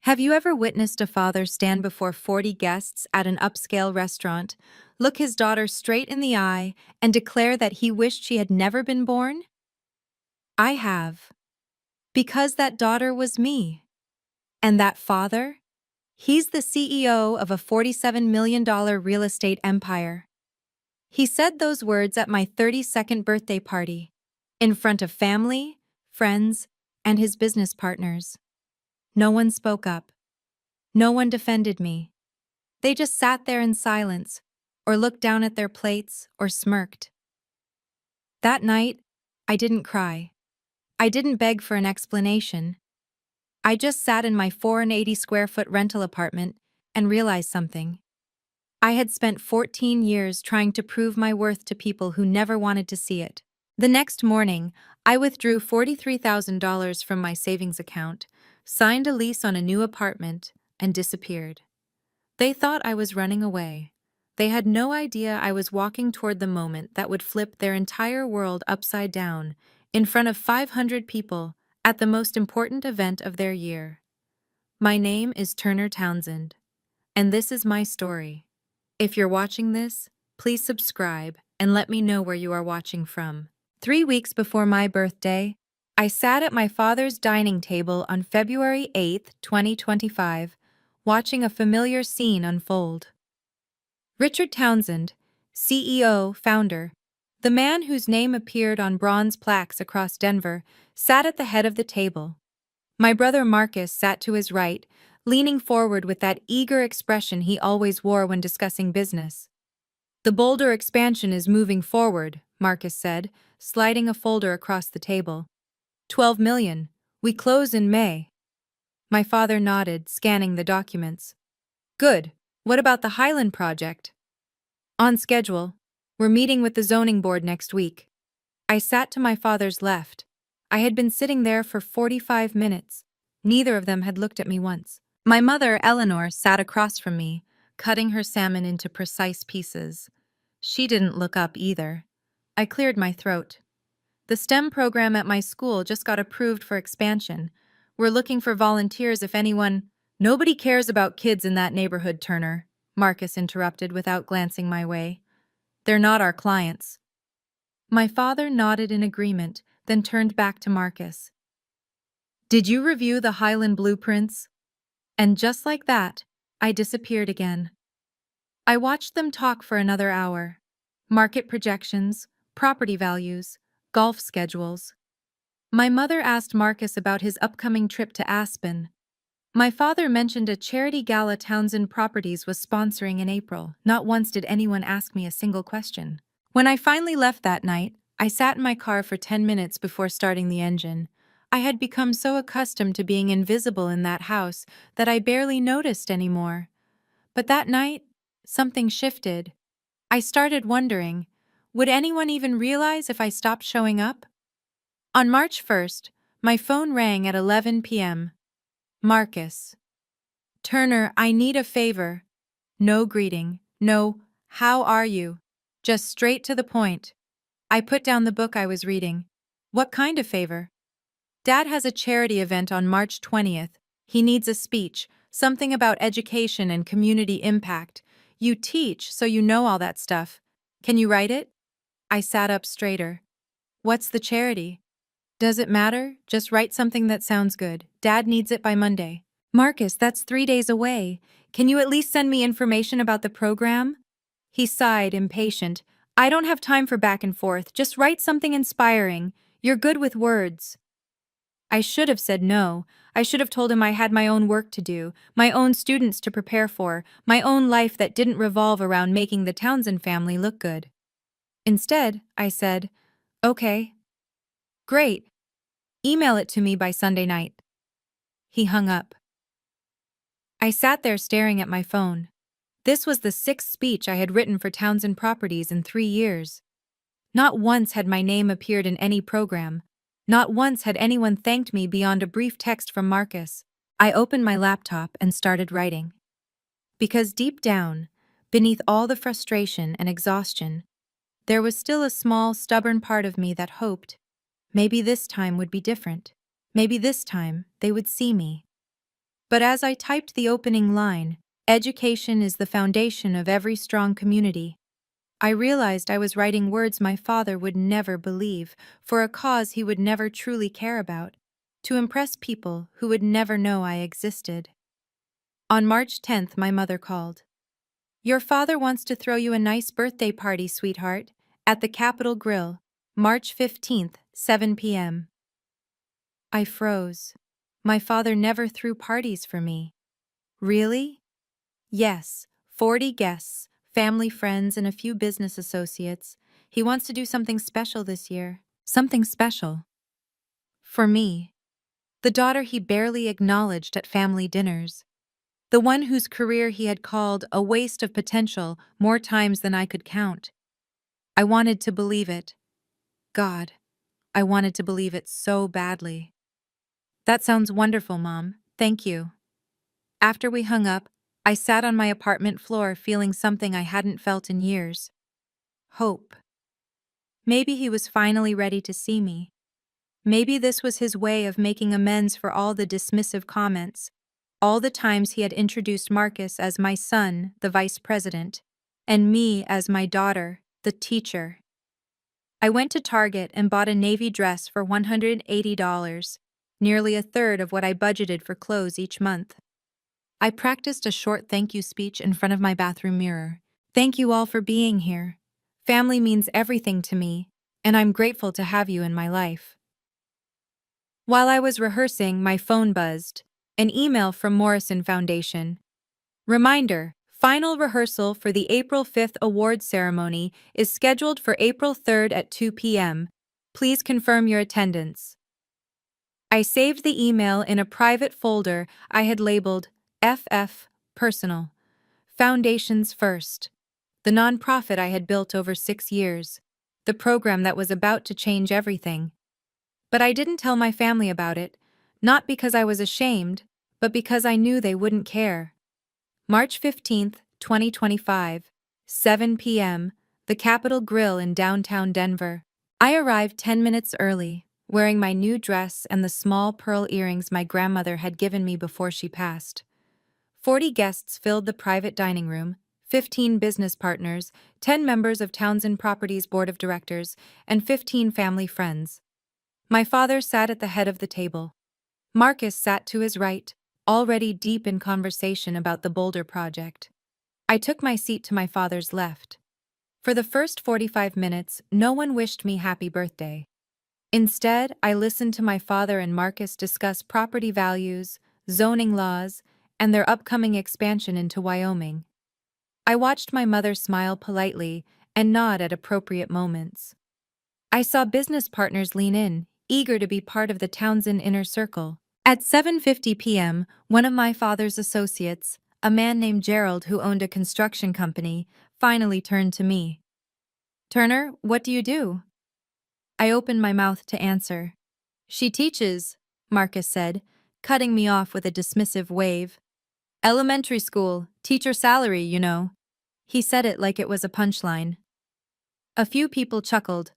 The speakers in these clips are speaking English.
Have you ever witnessed a father stand before 40 guests at an upscale restaurant, look his daughter straight in the eye, and declare that he wished she had never been born? I have. Because that daughter was me. And that father? He's the CEO of a $47 million real estate empire. He said those words at my 32nd birthday party, in front of family, friends, and his business partners. No one spoke up. No one defended me. They just sat there in silence, or looked down at their plates, or smirked. That night, I didn't cry. I didn't beg for an explanation. I just sat in my 480 square foot rental apartment and realized something. I had spent 14 years trying to prove my worth to people who never wanted to see it. The next morning, I withdrew $43,000 from my savings account, signed a lease on a new apartment, and disappeared. They thought I was running away. They had no idea I was walking toward the moment that would flip their entire world upside down, in front of 500 people, at the most important event of their year. My name is Turner Townsend, and this is my story. If you're watching this, please subscribe and let me know where you are watching from. 3 weeks before my birthday, I sat at my father's dining table on February 8, 2025, watching a familiar scene unfold. Richard Townsend, CEO, founder, the man whose name appeared on bronze plaques across Denver, sat at the head of the table. My brother Marcus sat to his right, leaning forward with that eager expression he always wore when discussing business. "The Boulder expansion is moving forward," Marcus said, sliding a folder across the table. 12 million. We close in May. My father nodded, scanning the documents. "Good. What about the Highland project?" "On schedule. We're meeting with the zoning board next week." I sat to my father's left. I had been sitting there for 45 minutes. Neither of them had looked at me once. My mother, Eleanor, sat across from me, cutting her salmon into precise pieces. She didn't look up either. I cleared my throat. "The STEM program at my school just got approved for expansion. We're looking for volunteers if anyone—" "Nobody cares about kids in that neighborhood, Turner," Marcus interrupted without glancing my way. "They're not our clients." My father nodded in agreement, then turned back to Marcus. "Did you review the Highland blueprints?" And just like that, I disappeared again. I watched them talk for another hour. Market projections, property values, golf schedules. My mother asked Marcus about his upcoming trip to Aspen. My father mentioned a charity gala Townsend Properties was sponsoring in April. Not once did anyone ask me a single question. When I finally left that night, I sat in my car for 10 minutes before starting the engine. I had become so accustomed to being invisible in that house that I barely noticed anymore. But that night, something shifted. I started wondering, would anyone even realize if I stopped showing up? On March 1st, my phone rang at 11 p.m. Marcus. "Turner, I need a favor." No greeting, no, "How are you?" Just straight to the point. I put down the book I was reading. "What kind of favor?" "Dad has a charity event on March 20th. He needs a speech, something about education and community impact. You teach, so you know all that stuff. Can you write it?" I sat up straighter. "What's the charity?" "Does it matter? Just write something that sounds good. Dad needs it by Monday." "Marcus, that's 3 days away. Can you at least send me information about the program?" He sighed, impatient. "I don't have time for back and forth. Just write something inspiring. You're good with words." I should have said no. I should have told him I had my own work to do, my own students to prepare for, my own life that didn't revolve around making the Townsend family look good. Instead, I said, "Okay. Great. Email it to me by Sunday night." He hung up. I sat there staring at my phone. This was the sixth speech I had written for Townsend Properties in 3 years. Not once had my name appeared in any program. Not once had anyone thanked me beyond a brief text from Marcus. I opened my laptop and started writing. Because deep down, beneath all the frustration and exhaustion, there was still a small, stubborn part of me that hoped maybe this time would be different. Maybe this time they would see me. But as I typed the opening line, "Education is the foundation of every strong community," I realized I was writing words my father would never believe, for a cause he would never truly care about, to impress people who would never know I existed. On March 10th, my mother called. "Your father wants to throw you a nice birthday party, sweetheart, at the Capitol Grill, March 15th, 7 p.m. I froze. My father never threw parties for me. Really? Yes, 40 guests, family friends, and a few business associates. He wants to do something special this year. Something special. For me. The daughter he barely acknowledged at family dinners. The one whose career he had called a waste of potential more times than I could count. I wanted to believe it. God, I wanted to believe it so badly. "That sounds wonderful, Mom. Thank you." After we hung up, I sat on my apartment floor feeling something I hadn't felt in years. Hope. Maybe he was finally ready to see me. Maybe this was his way of making amends for all the dismissive comments, all the times he had introduced Marcus as my son, the vice president, and me as my daughter, the teacher. I went to Target and bought a navy dress for $180, nearly a third of what I budgeted for clothes each month. I practiced a short thank you speech in front of my bathroom mirror. "Thank you all for being here. Family means everything to me, and I'm grateful to have you in my life." While I was rehearsing, my phone buzzed. An email from Morrison Foundation. "Reminder: final rehearsal for the April 5th awards ceremony is scheduled for April 3rd at 2 p.m. Please confirm your attendance." I saved the email in a private folder I had labeled FF Personal. Foundations First. The nonprofit I had built over 6 years. The program that was about to change everything. But I didn't tell my family about it, not because I was ashamed, but because I knew they wouldn't care. March 15th, 2025, 7 p.m., the Capitol Grill in downtown Denver. I arrived 10 minutes early, wearing my new dress and the small pearl earrings my grandmother had given me before she passed. 40 guests filled the private dining room, 15 business partners, 10 members of Townsend Properties Board of Directors, and 15 family friends. My father sat at the head of the table. Marcus sat to his right, already deep in conversation about the Boulder project. I took my seat to my father's left. For the first 45 minutes, no one wished me happy birthday. Instead, I listened to my father and Marcus discuss property values, zoning laws, and their upcoming expansion into Wyoming. I watched my mother smile politely and nod at appropriate moments. I saw business partners lean in, eager to be part of the Townsend inner circle. At 7:50 p.m., one of my father's associates, a man named Gerald who owned a construction company, finally turned to me. "Turner, what do you do?" I opened my mouth to answer. "She teaches," Marcus said, cutting me off with a dismissive wave. "Elementary school, teacher salary, you know." He said it like it was a punchline. A few people chuckled.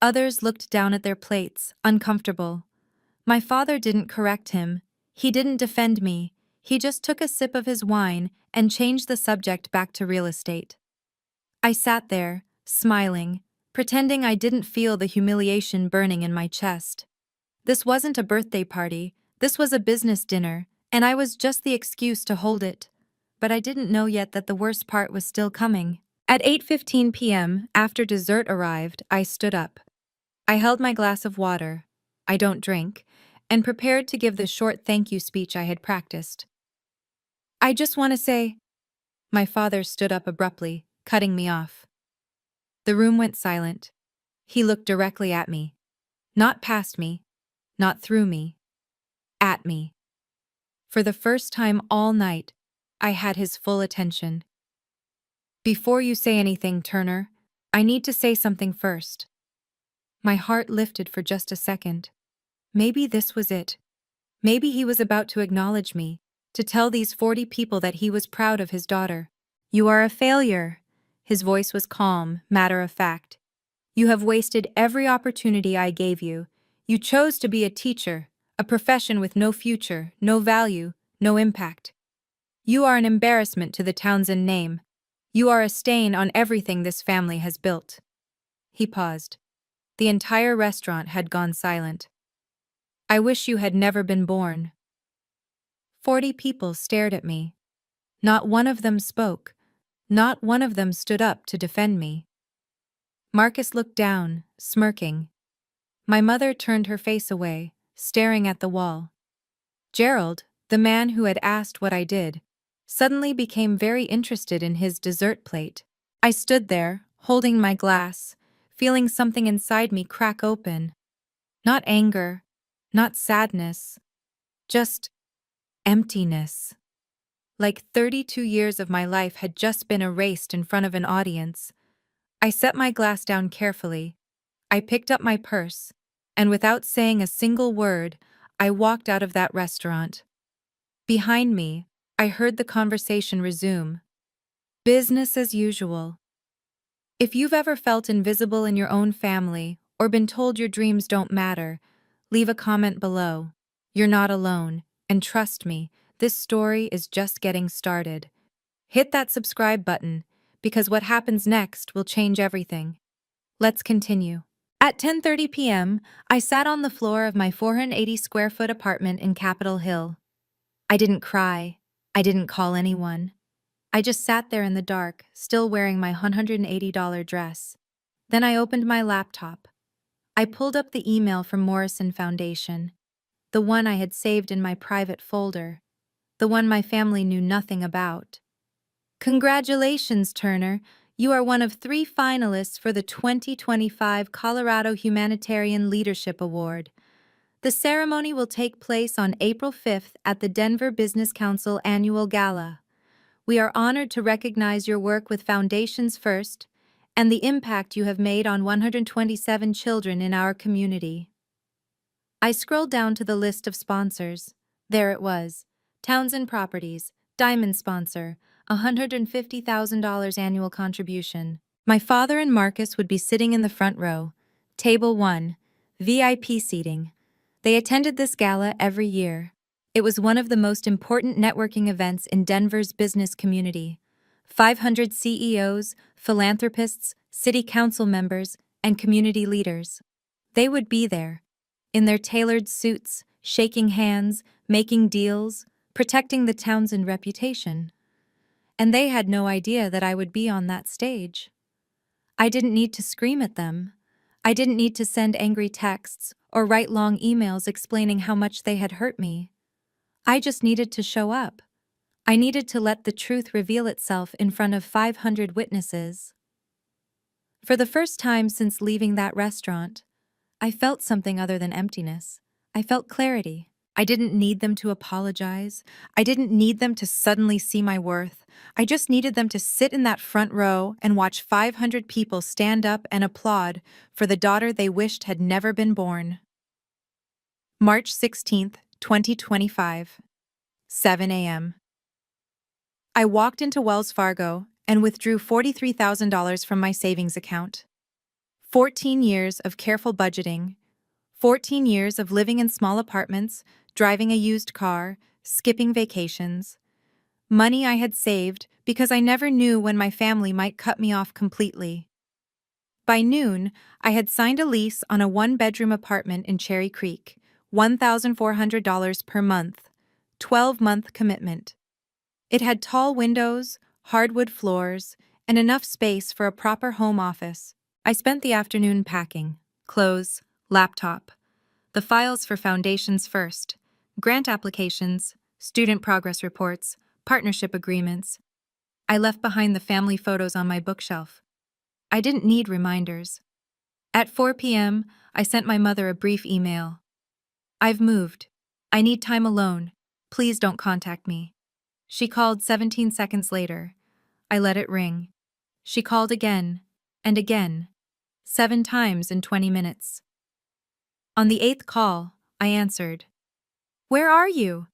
Others looked down at their plates, uncomfortable. My father didn't correct him. He didn't defend me. He just took a sip of his wine and changed the subject back to real estate. I sat there, smiling, pretending I didn't feel the humiliation burning in my chest. This wasn't a birthday party, this was a business dinner, and I was just the excuse to hold it. But I didn't know yet that the worst part was still coming. At 8:15 p.m., after dessert arrived, I stood up. I held my glass of water, I don't drink, and prepared to give the short thank you speech I had practiced. "I just want to say—" My father stood up abruptly, cutting me off. The room went silent. He looked directly at me. Not past me, not through me. At me. For the first time all night, I had his full attention. "Before you say anything, Turner, I need to say something first." My heart lifted for just a second. Maybe this was it. Maybe he was about to acknowledge me, to tell these 40 people that he was proud of his daughter. "You are a failure." His voice was calm, matter of fact. "You have wasted every opportunity I gave you. You chose to be a teacher, a profession with no future, no value, no impact. You are an embarrassment to the Townsend name. You are a stain on everything this family has built." He paused. The entire restaurant had gone silent. "I wish you had never been born." 40 people stared at me. Not one of them spoke. Not one of them stood up to defend me. Marcus looked down, smirking. My mother turned her face away, staring at the wall. Gerald, the man who had asked what I did, suddenly became very interested in his dessert plate. I stood there, holding my glass, feeling something inside me crack open. Not anger, not sadness, just emptiness. Like 32 years of my life had just been erased in front of an audience. I set my glass down carefully. I picked up my purse, and without saying a single word, I walked out of that restaurant. Behind me, I heard the conversation resume. Business as usual. If you've ever felt invisible in your own family or been told your dreams don't matter, leave a comment below. You're not alone, and trust me, this story is just getting started. Hit that subscribe button, because what happens next will change everything. Let's continue. At 10:30 p.m., I sat on the floor of my 480 square foot apartment in Capitol Hill. I didn't cry. I didn't call anyone. I just sat there in the dark, still wearing my $180 dress. Then I opened my laptop. I pulled up the email from Morrison Foundation, the one I had saved in my private folder, the one my family knew nothing about. Congratulations, Turner. You are one of 3 finalists for the 2025 Colorado Humanitarian Leadership Award. The ceremony will take place on April 5th at the Denver Business Council Annual Gala. We are honored to recognize your work with Foundations First and the impact you have made on 127 children in our community. I scrolled down to the list of sponsors. There it was. Townsend Properties, Diamond Sponsor, $150,000 annual contribution. My father and Marcus would be sitting in the front row. Table 1, VIP seating. They attended this gala every year. It was one of the most important networking events in Denver's business community. 500 CEOs, philanthropists, city council members, and community leaders. They would be there, in their tailored suits, shaking hands, making deals, protecting the Townsend reputation. And they had no idea that I would be on that stage. I didn't need to scream at them. I didn't need to send angry texts or write long emails explaining how much they had hurt me. I just needed to show up. I needed to let the truth reveal itself in front of 500 witnesses. For the first time since leaving that restaurant, I felt something other than emptiness. I felt clarity. I didn't need them to apologize. I didn't need them to suddenly see my worth. I just needed them to sit in that front row and watch 500 people stand up and applaud for the daughter they wished had never been born. March 16th, 2025, 7 a.m. I walked into Wells Fargo and withdrew $43,000 from my savings account. 14 years of careful budgeting, 14 years of living in small apartments, driving a used car, skipping vacations. Money I had saved because I never knew when my family might cut me off completely. By noon, I had signed a lease on a 1-bedroom apartment in Cherry Creek, $1,400 per month, 12-month commitment. It had tall windows, hardwood floors, and enough space for a proper home office. I spent the afternoon packing, clothes, laptop, the files for Foundations First, grant applications, student progress reports, partnership agreements. I left behind the family photos on my bookshelf. I didn't need reminders. At 4 p.m., I sent my mother a brief email. I've moved. I need time alone. Please don't contact me. She called 17 seconds later. I let it ring. She called again, and again, 7 times in 20 minutes. On the 8th call, I answered. Where are you?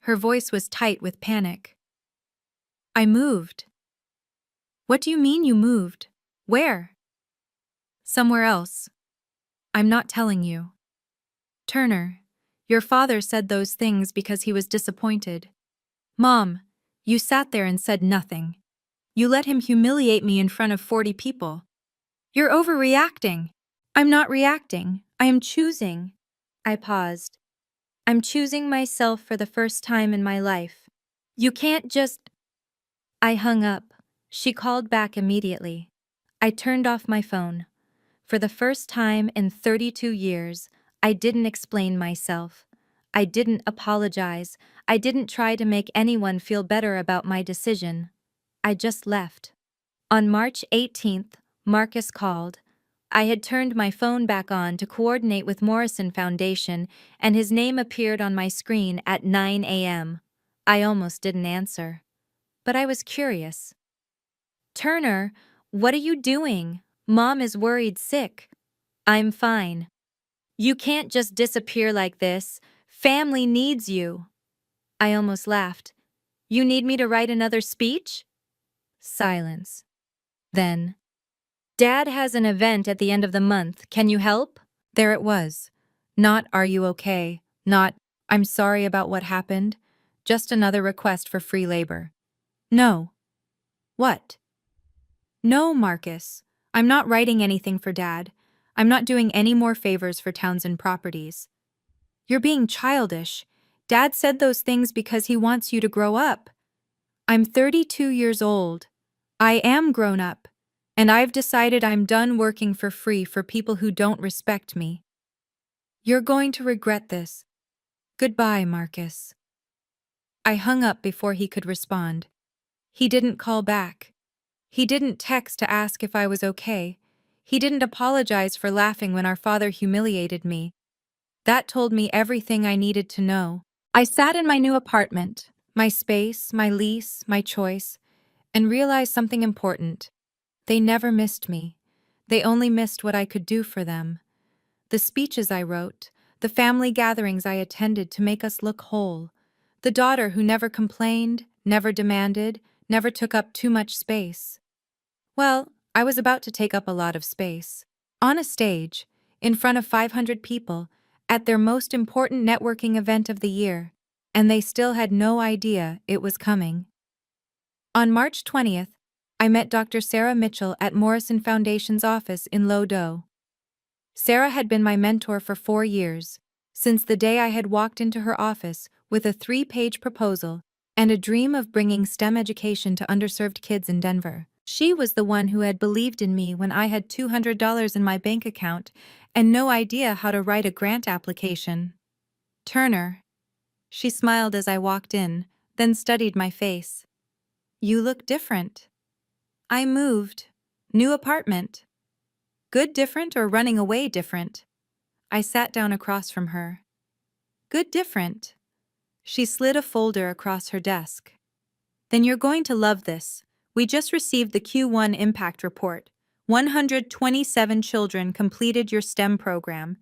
Her voice was tight with panic. I moved. What do you mean you moved? Where? Somewhere else. I'm not telling you. Turner, your father said those things because he was disappointed. Mom, you sat there and said nothing. You let him humiliate me in front of 40 people. You're overreacting. I'm not reacting. I am choosing. I paused. I'm choosing myself for the first time in my life. You can't just. I hung up. She called back immediately. I turned off my phone. For the first time in 32 years, I didn't explain myself. I didn't apologize. I didn't try to make anyone feel better about my decision. I just left. On March 18th, Marcus called. I had turned my phone back on to coordinate with Morrison Foundation, and his name appeared on my screen at 9 a.m. I almost didn't answer. But I was curious. Turner, what are you doing? Mom is worried sick. I'm fine. You can't just disappear like this. Family needs you. I almost laughed. You need me to write another speech? Silence. Then, Dad has an event at the end of the month. Can you help? There it was. Not are you okay? Not I'm sorry about what happened. Just another request for free labor. No. What? No, Marcus. I'm not writing anything for Dad. I'm not doing any more favors for Townsend Properties. You're being childish. Dad said those things because he wants you to grow up. I'm 32 years old. I am grown up. And I've decided I'm done working for free for people who don't respect me. You're going to regret this. Goodbye, Marcus. I hung up before he could respond. He didn't call back. He didn't text to ask if I was okay. He didn't apologize for laughing when our father humiliated me. That told me everything I needed to know. I sat in my new apartment, my space, my lease, my choice, and realized something important. They never missed me. They only missed what I could do for them. The speeches I wrote, the family gatherings I attended to make us look whole, the daughter who never complained, never demanded, never took up too much space. Well, I was about to take up a lot of space. On a stage, in front of 500 people, at their most important networking event of the year, and they still had no idea it was coming. On March 20th, I met Dr. Sarah Mitchell at Morrison Foundation's office in Lodo. Sarah had been my mentor for 4 years, since the day I had walked into her office with a 3-page proposal and a dream of bringing STEM education to underserved kids in Denver. She was the one who had believed in me when I had $200 in my bank account and no idea how to write a grant application. Turner. She smiled as I walked in, then studied my face. You look different. I moved. New apartment. Good different or running away different? I sat down across from her. Good different. She slid a folder across her desk. Then you're going to love this. We just received the Q1 impact report. 127 children completed your STEM program.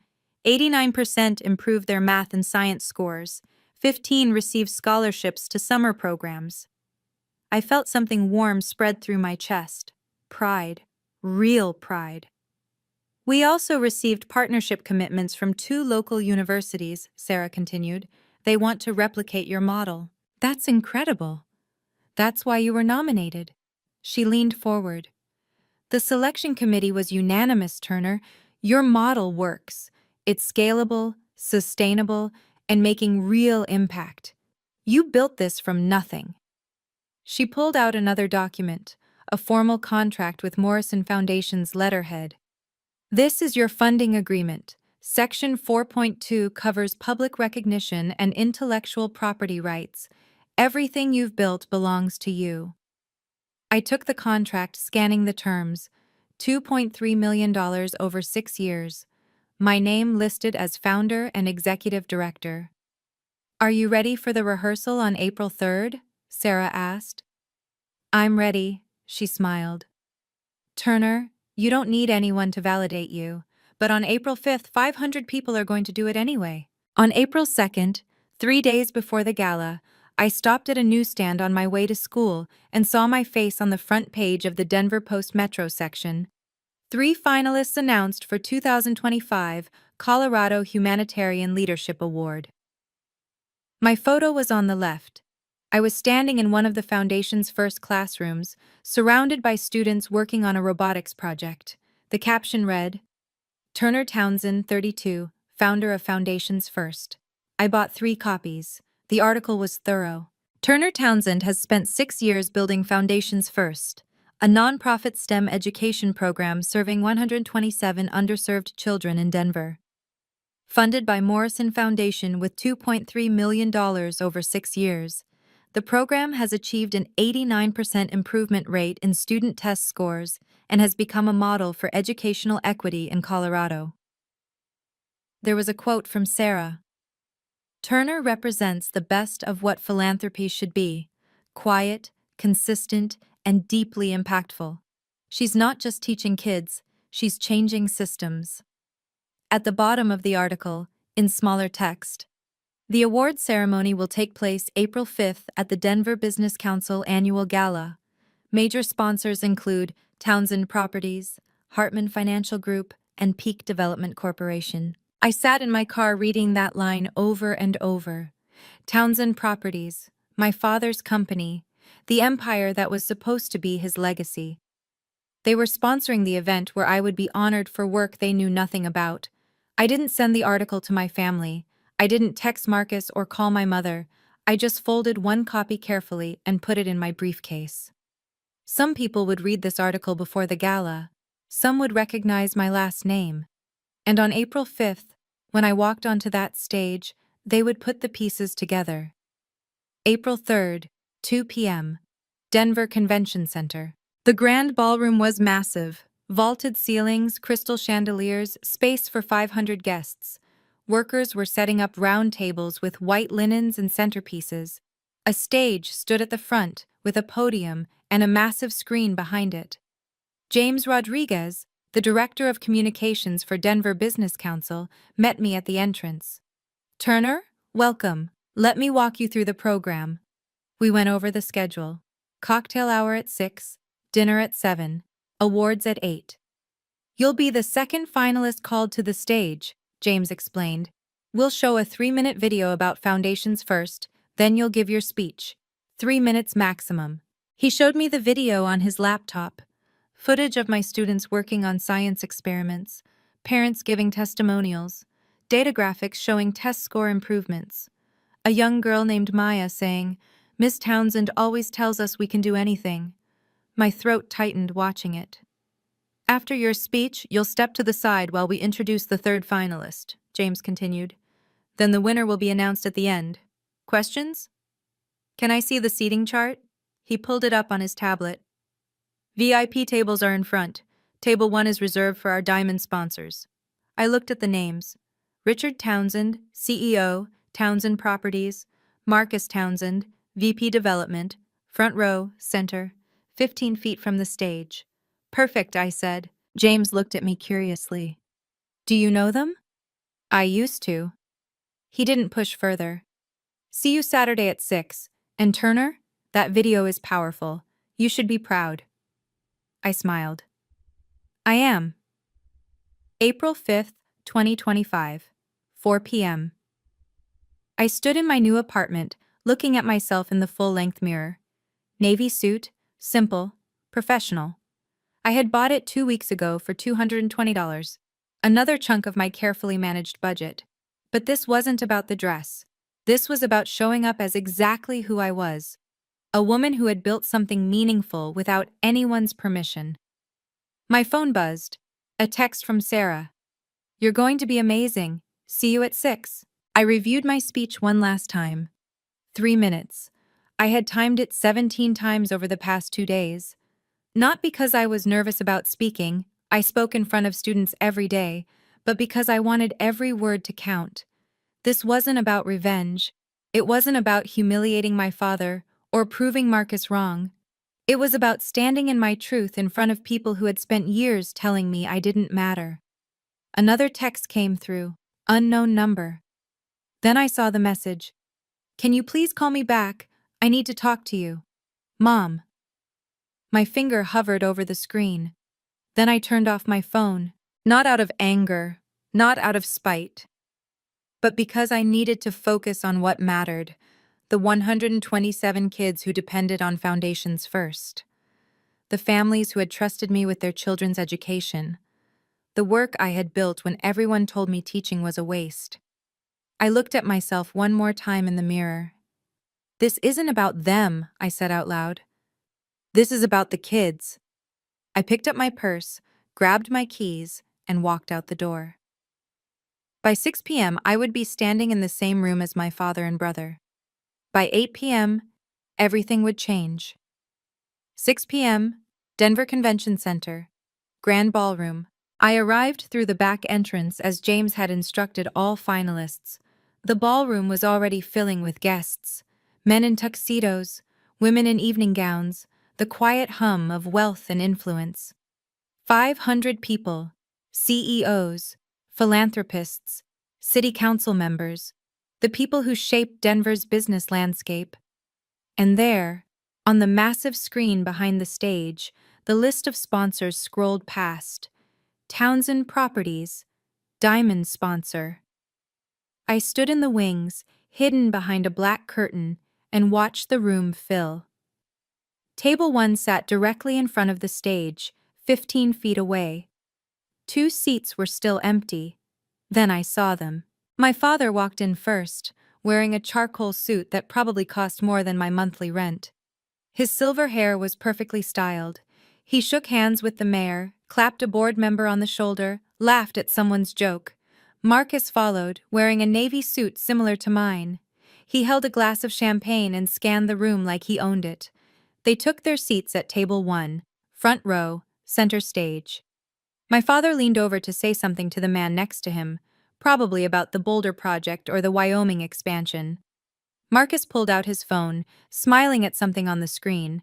89% improved their math and science scores. 15 received scholarships to summer programs. I felt something warm spread through my chest. Pride. Real pride. We also received partnership commitments from 2 local universities, Sarah continued. They want to replicate your model. That's incredible. That's why you were nominated. She leaned forward. The selection committee was unanimous, Turner. Your model works. It's scalable, sustainable, and making real impact. You built this from nothing. She pulled out another document, a formal contract with Morrison Foundation's letterhead. This is your funding agreement. Section 4.2 covers public recognition and intellectual property rights. Everything you've built belongs to you. I took the contract, scanning the terms. $2.3 million over 6 years. My name listed as founder and executive director. Are you ready for the rehearsal on April 3rd? Sarah asked. I'm ready, she smiled. Turner, you don't need anyone to validate you, but on April 5th, 500 people are going to do it anyway. On April 2nd, 3 days before the gala, I stopped at a newsstand on my way to school and saw my face on the front page of the Denver Post Metro section. 3 finalists announced for 2025 Colorado Humanitarian Leadership Award. My photo was on the left. I was standing in one of the Foundation's first classrooms, surrounded by students working on a robotics project. The caption read, Turner Townsend, 32, founder of Foundation's First. I bought 3 copies. The article was thorough. Turner Townsend has spent 6 years building Foundation's First, a nonprofit STEM education program serving 127 underserved children in Denver. Funded by Morrison Foundation with $2.3 million over 6 years, the program has achieved an 89% improvement rate in student test scores and has become a model for educational equity in Colorado. There was a quote from Sarah. Turner represents the best of what philanthropy should be: quiet, consistent, and deeply impactful. She's not just teaching kids, she's changing systems. At the bottom of the article, in smaller text, the award ceremony will take place April 5th at the Denver Business Council Annual Gala. Major sponsors include Townsend Properties, Hartman Financial Group, and Peak Development Corporation. I sat in my car reading that line over and over. Townsend Properties, my father's company, the empire that was supposed to be his legacy. They were sponsoring the event where I would be honored for work they knew nothing about. I didn't send the article to my family. I didn't text Marcus or call my mother. I just folded one copy carefully and put it in my briefcase. Some people would read this article before the gala. Some would recognize my last name. And on April 5th, when I walked onto that stage, they would put the pieces together. April 3rd, 2 p.m., Denver Convention Center. The grand ballroom was massive. Vaulted ceilings, crystal chandeliers, space for 500 guests. Workers were setting up round tables with white linens and centerpieces. A stage stood at the front with a podium and a massive screen behind it. James Rodriguez, the director of communications for Denver Business Council, met me at the entrance. Turner, welcome. Let me walk you through the program. We went over the schedule. Cocktail hour at 6, dinner at 7, awards at 8. You'll be the second finalist called to the stage, James explained. We'll show a 3-minute video about Foundations first, then you'll give your speech. 3 minutes maximum. He showed me the video on his laptop. Footage of my students working on science experiments, parents giving testimonials, data graphics showing test score improvements. A young girl named Maya saying, Miss Townsend always tells us we can do anything. My throat tightened watching it. After your speech, you'll step to the side while we introduce the third finalist, James continued. Then the winner will be announced at the end. Questions? Can I see the seating chart? He pulled it up on his tablet. VIP tables are in front. Table 1 is reserved for our diamond sponsors. I looked at the names. Richard Townsend, CEO, Townsend Properties. Marcus Townsend, VP Development. Front row, center. 15 feet from the stage. Perfect, I said. James looked at me curiously. Do you know them? I used to. He didn't push further. See you Saturday at 6. And Turner, that video is powerful. You should be proud. I smiled. I am. April 5th, 2025, 4 p.m. I stood in my new apartment, looking at myself in the full-length mirror. Navy suit, simple, professional. I had bought it 2 weeks ago for $220, another chunk of my carefully managed budget. But this wasn't about the dress. This was about showing up as exactly who I was. A woman who had built something meaningful without anyone's permission. My phone buzzed. A text from Sarah. You're going to be amazing. See you at 6. I reviewed my speech one last time. 3 minutes. I had timed it 17 times over the past 2 days. Not because I was nervous about speaking, I spoke in front of students every day, but because I wanted every word to count. This wasn't about revenge. It wasn't about humiliating my father or proving Marcus wrong. It was about standing in my truth in front of people who had spent years telling me I didn't matter. Another text came through. Unknown number. Then I saw the message. Can you please call me back? I need to talk to you. Mom. My finger hovered over the screen. Then I turned off my phone. Not out of anger, not out of spite, but because I needed to focus on what mattered. The 127 kids who depended on Foundations First. The families who had trusted me with their children's education. The work I had built when everyone told me teaching was a waste. I looked at myself one more time in the mirror. This isn't about them, I said out loud. This is about the kids. I picked up my purse, grabbed my keys, and walked out the door. By 6 p.m., I would be standing in the same room as my father and brother. By 8 p.m., everything would change. 6 p.m., Denver Convention Center, Grand Ballroom. I arrived through the back entrance as James had instructed all finalists. The ballroom was already filling with guests. Men in tuxedos, women in evening gowns, the quiet hum of wealth and influence. 500 people, CEOs, philanthropists, city council members, the people who shaped Denver's business landscape. And there, on the massive screen behind the stage, the list of sponsors scrolled past. Townsend Properties, Diamond sponsor. I stood in the wings, hidden behind a black curtain, and watched the room fill. Table 1 sat directly in front of the stage, 15 feet away. 2 seats were still empty. Then I saw them. My father walked in first, wearing a charcoal suit that probably cost more than my monthly rent. His silver hair was perfectly styled. He shook hands with the mayor, clapped a board member on the shoulder, laughed at someone's joke. Marcus followed, wearing a navy suit similar to mine. He held a glass of champagne and scanned the room like he owned it. They took their seats at table 1, front row, center stage. My father leaned over to say something to the man next to him, probably about the Boulder Project or the Wyoming expansion. Marcus pulled out his phone, smiling at something on the screen.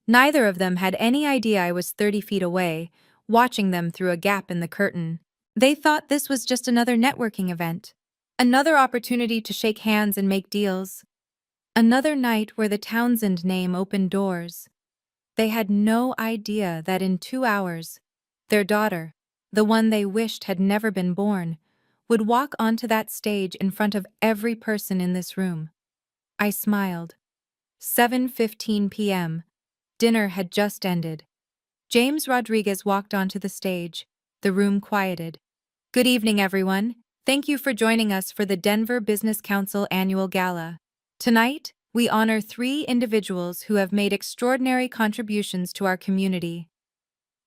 Neither of them had any idea I was 30 feet away, watching them through a gap in the curtain. They thought this was just another networking event, another opportunity to shake hands and make deals, another night where the Townsend name opened doors. They had no idea that in 2 hours, their daughter, the one they wished had never been born, would walk onto that stage in front of every person in this room. I smiled. 7:15 p.m. Dinner had just ended. James Rodriguez walked onto the stage. The room quieted. Good evening, everyone. Thank you for joining us for the Denver Business Council Annual Gala. Tonight, we honor 3 individuals who have made extraordinary contributions to our community.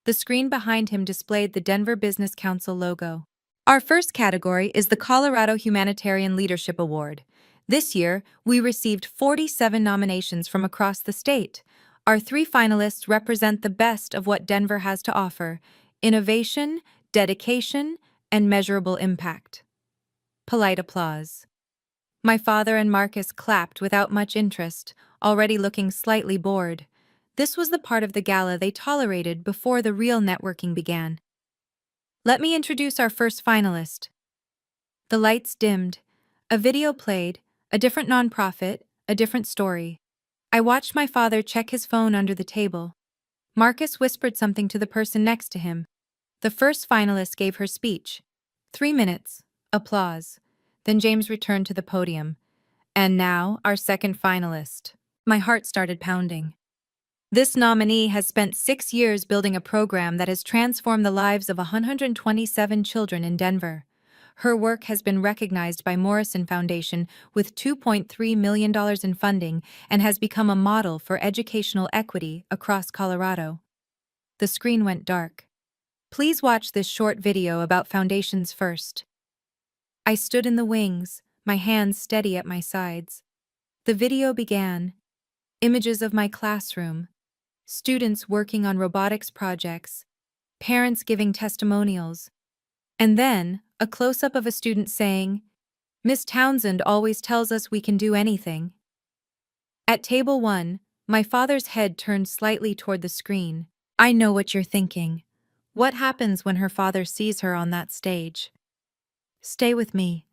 The screen behind him displayed the Denver Business Council logo. Our first category is the Colorado Humanitarian Leadership Award. This year, we received 47 nominations from across the state. Our 3 finalists represent the best of what Denver has to offer: innovation, dedication, and measurable impact. Polite applause. My father and Marcus clapped without much interest, already looking slightly bored. This was the part of the gala they tolerated before the real networking began. Let me introduce our first finalist. The lights dimmed. A video played, a different nonprofit, a different story. I watched my father check his phone under the table. Marcus whispered something to the person next to him. The first finalist gave her speech. 3 minutes. Applause. Then James returned to the podium. And now, our second finalist. My heart started pounding. This nominee has spent 6 years building a program that has transformed the lives of 127 children in Denver. Her work has been recognized by Morrison Foundation with $2.3 million in funding and has become a model for educational equity across Colorado. The screen went dark. Please watch this short video about Foundations First. I stood in the wings, my hands steady at my sides. The video began. Images of my classroom, students working on robotics projects, parents giving testimonials, and then a close-up of a student saying, "Miss Townsend always tells us we can do anything." At table 1, my father's head turned slightly toward the screen. I know what you're thinking. What happens when her father sees her on that stage? Stay with me.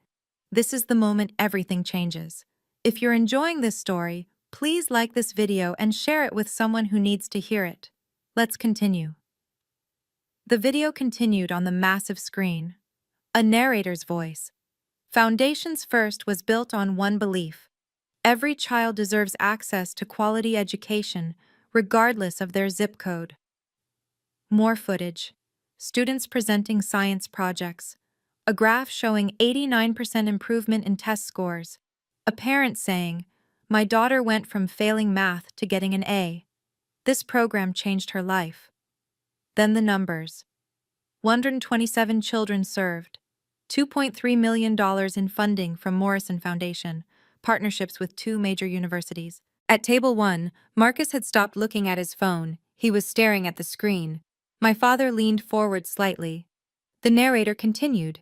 This is the moment everything changes. If you're enjoying this story, please like this video and share it with someone who needs to hear it. Let's continue. The video continued on the massive screen. A narrator's voice. Foundations First was built on one belief: Every child deserves access to quality education, regardless of their zip code. More footage. Students presenting science projects. A graph showing 89% improvement in test scores. A parent saying, "My daughter went from failing math to getting an A. This program changed her life." Then the numbers. 127 children served. $2.3 million in funding from Morrison Foundation, partnerships with 2 major universities. At table 1, Marcus had stopped looking at his phone. He was staring at the screen. My father leaned forward slightly. The narrator continued.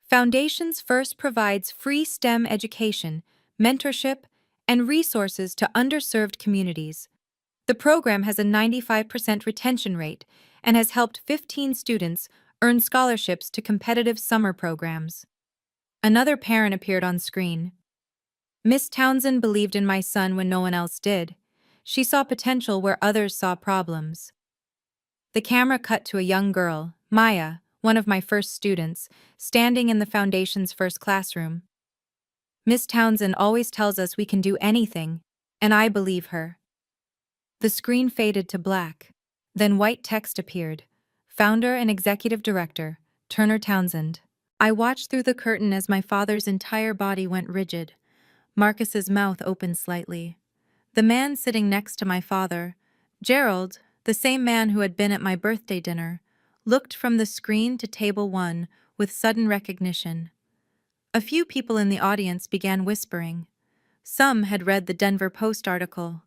Foundations First provides free STEM education, mentorship, and resources to underserved communities. The program has a 95% retention rate and has helped 15 students earn scholarships to competitive summer programs. Another parent appeared on screen. Miss Townsend believed in my son when no one else did. She saw potential where others saw problems. The camera cut to a young girl, Maya, one of my first students, standing in the Foundation's first classroom. Miss Townsend always tells us we can do anything, and I believe her. The screen faded to black. Then white text appeared. Founder and Executive Director, Turner Townsend. I watched through the curtain as my father's entire body went rigid. Marcus's mouth opened slightly. The man sitting next to my father, Gerald, the same man who had been at my birthday dinner, looked from the screen to table 1 with sudden recognition. A few people in the audience began whispering. Some had read the Denver Post article.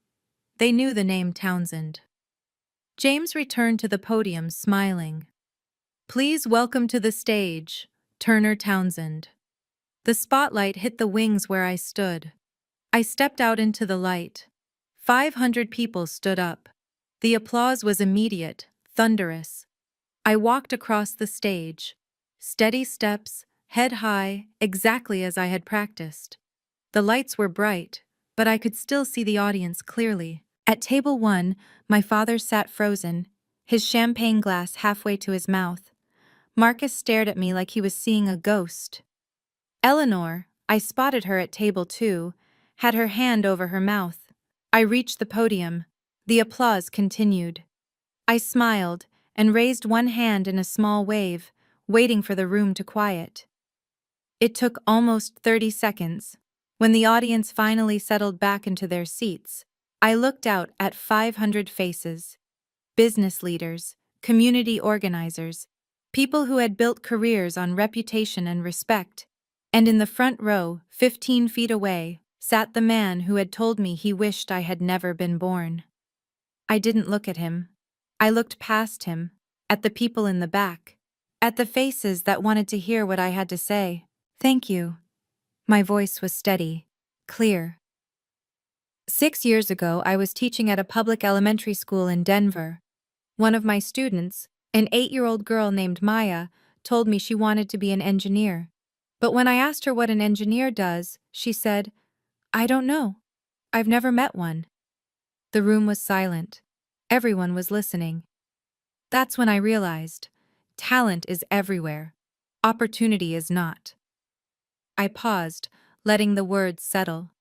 They knew the name Townsend. James returned to the podium smiling. "Please welcome to the stage, Turner Townsend." The spotlight hit the wings where I stood. I stepped out into the light. 500 people stood up. The applause was immediate, thunderous. I walked across the stage. Steady steps, head high, exactly as I had practiced. The lights were bright, but I could still see the audience clearly. At table 1, my father sat frozen, his champagne glass halfway to his mouth. Marcus stared at me like he was seeing a ghost. Eleanor, I spotted her at table 2, had her hand over her mouth. I reached the podium. The applause continued. I smiled and raised one hand in a small wave, waiting for the room to quiet. It took almost 30 seconds. When the audience finally settled back into their seats, I looked out at 500 faces. Business leaders, community organizers, people who had built careers on reputation and respect. And in the front row, 15 feet away, sat the man who had told me he wished I had never been born. I didn't look at him. I looked past him, at the people in the back, at the faces that wanted to hear what I had to say. "Thank you." My voice was steady, clear. 6 years ago, I was teaching at a public elementary school in Denver. One of my students, an 8-year-old girl named Maya, told me she wanted to be an engineer. But when I asked her what an engineer does, she said, "I don't know. I've never met one." The room was silent. Everyone was listening. That's when I realized, talent is everywhere. Opportunity is not. I paused, letting the words settle.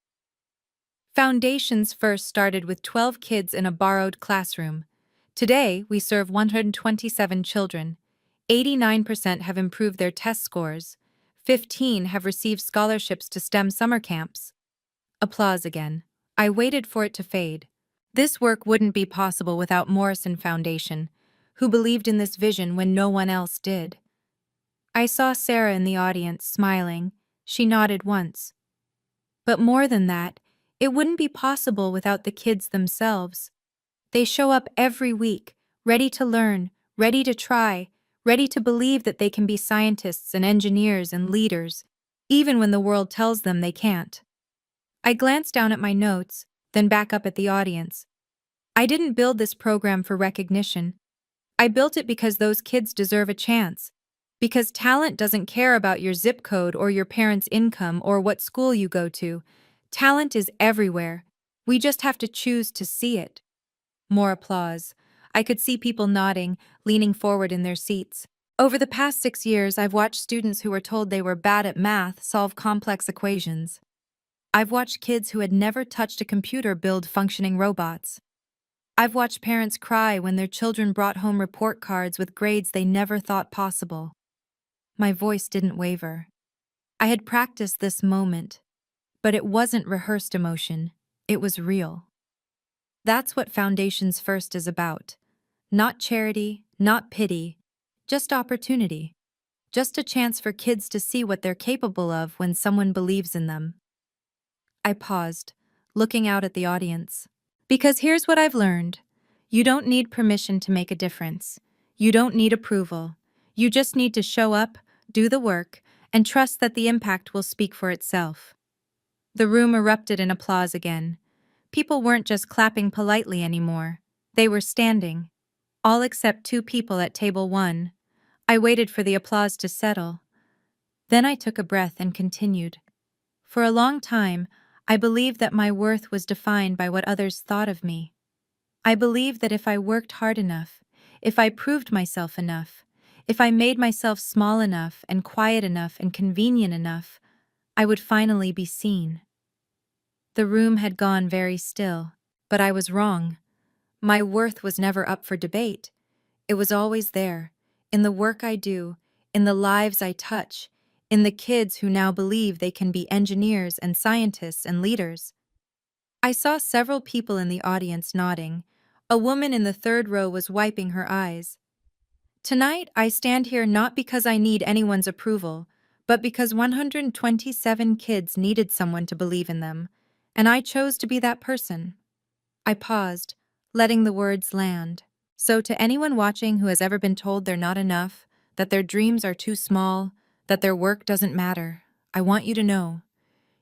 Foundations First started with 12 kids in a borrowed classroom. Today, we serve 127 children. 89% have improved their test scores. 15 have received scholarships to STEM summer camps. Applause again. I waited for it to fade. This work wouldn't be possible without Morrison Foundation, who believed in this vision when no one else did. I saw Sarah in the audience, smiling. She nodded once. But more than that, it wouldn't be possible without the kids themselves. They show up every week, ready to learn, ready to try, ready to believe that they can be scientists and engineers and leaders, even when the world tells them they can't. I glanced down at my notes, then back up at the audience. I didn't build this program for recognition. I built it because those kids deserve a chance. Because talent doesn't care about your zip code or your parents' income or what school you go to. Talent is everywhere. We just have to choose to see it. More applause. I could see people nodding, leaning forward in their seats. Over the past 6 years, I've watched students who were told they were bad at math solve complex equations. I've watched kids who had never touched a computer build functioning robots. I've watched parents cry when their children brought home report cards with grades they never thought possible. My voice didn't waver. I had practiced this moment, but it wasn't rehearsed emotion, it was real. That's what Foundations First is about. Not charity, not pity, just opportunity. Just a chance for kids to see what they're capable of when someone believes in them. I paused, looking out at the audience. Because here's what I've learned. You don't need permission to make a difference. You don't need approval. You just need to show up, do the work, and trust that the impact will speak for itself. The room erupted in applause again. People weren't just clapping politely anymore. They were standing. All except 2 people at table 1. I waited for the applause to settle. Then I took a breath and continued. For a long time, I believed that my worth was defined by what others thought of me. I believed that if I worked hard enough, if I proved myself enough, if I made myself small enough and quiet enough and convenient enough, I would finally be seen. The room had gone very still, but I was wrong. My worth was never up for debate. It was always there, in the work I do, in the lives I touch, in the kids who now believe they can be engineers and scientists and leaders. I saw several people in the audience nodding. A woman in the 3rd row was wiping her eyes. Tonight, I stand here not because I need anyone's approval, but because 127 kids needed someone to believe in them, and I chose to be that person. I paused, letting the words land. So to anyone watching who has ever been told they're not enough, that their dreams are too small, that their work doesn't matter, I want you to know.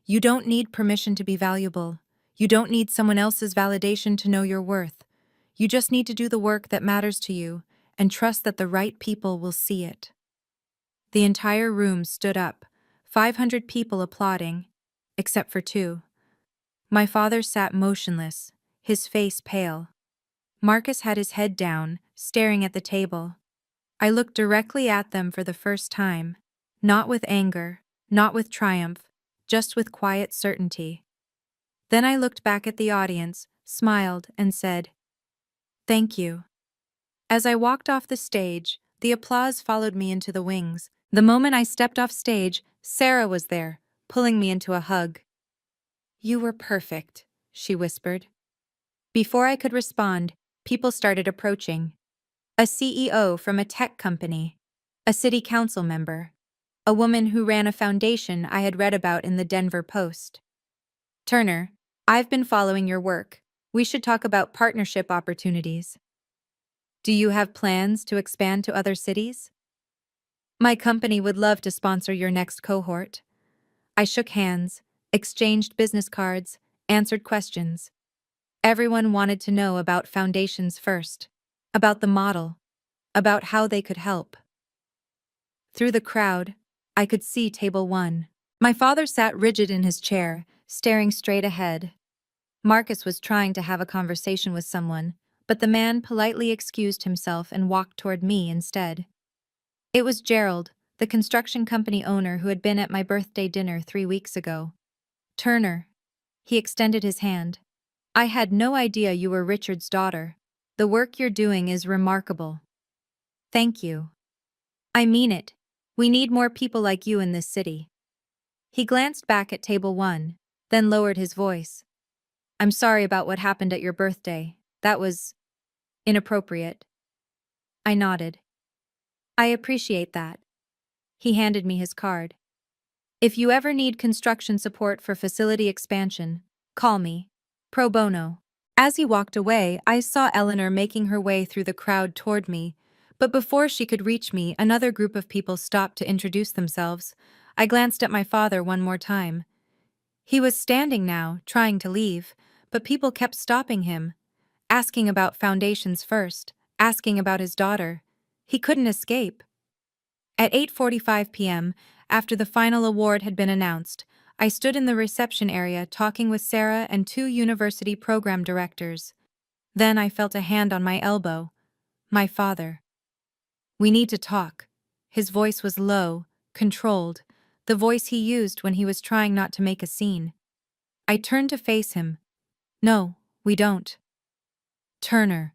You don't need permission to be valuable. You don't need someone else's validation to know your worth. You just need to do the work that matters to you and trust that the right people will see it. The entire room stood up, 500 people applauding, except for 2. My father sat motionless, his face pale. Marcus had his head down, staring at the table. I looked directly at them for the first time, not with anger, not with triumph, just with quiet certainty. Then I looked back at the audience, smiled, and said, "Thank you." As I walked off the stage, the applause followed me into the wings. The moment I stepped off stage, Sarah was there, pulling me into a hug. "You were perfect," she whispered. Before I could respond, people started approaching. A CEO from a tech company, a city council member, a woman who ran a foundation I had read about in the Denver Post. "Turner, I've been following your work. We should talk about partnership opportunities. Do you have plans to expand to other cities? My company would love to sponsor your next cohort." I shook hands, exchanged business cards, answered questions. Everyone wanted to know about Foundations First, about the model, about how they could help. Through the crowd, I could see table 1. My father sat rigid in his chair, staring straight ahead. Marcus was trying to have a conversation with someone, but the man politely excused himself and walked toward me instead. It was Gerald, the construction company owner who had been at my birthday dinner 3 weeks ago. "Turner." He extended his hand. "I had no idea you were Richard's daughter. The work you're doing is remarkable." "Thank you." "I mean it. We need more people like you in this city." He glanced back at table 1, then lowered his voice. "I'm sorry about what happened at your birthday. That was inappropriate." I nodded. "I appreciate that." He handed me his card. "If you ever need construction support for facility expansion, call me. Pro bono." As he walked away, I saw Eleanor making her way through the crowd toward me, but before she could reach me, another group of people stopped to introduce themselves. I glanced at my father one more time. He was standing now, trying to leave, but people kept stopping him, asking about Foundations First, asking about his daughter. He couldn't escape. At 8:45 p.m., after the final award had been announced, I stood in the reception area talking with Sarah and 2 university program directors. Then I felt a hand on my elbow. My father. "We need to talk." His voice was low, controlled, the voice he used when he was trying not to make a scene. I turned to face him. No, we don't. Turner.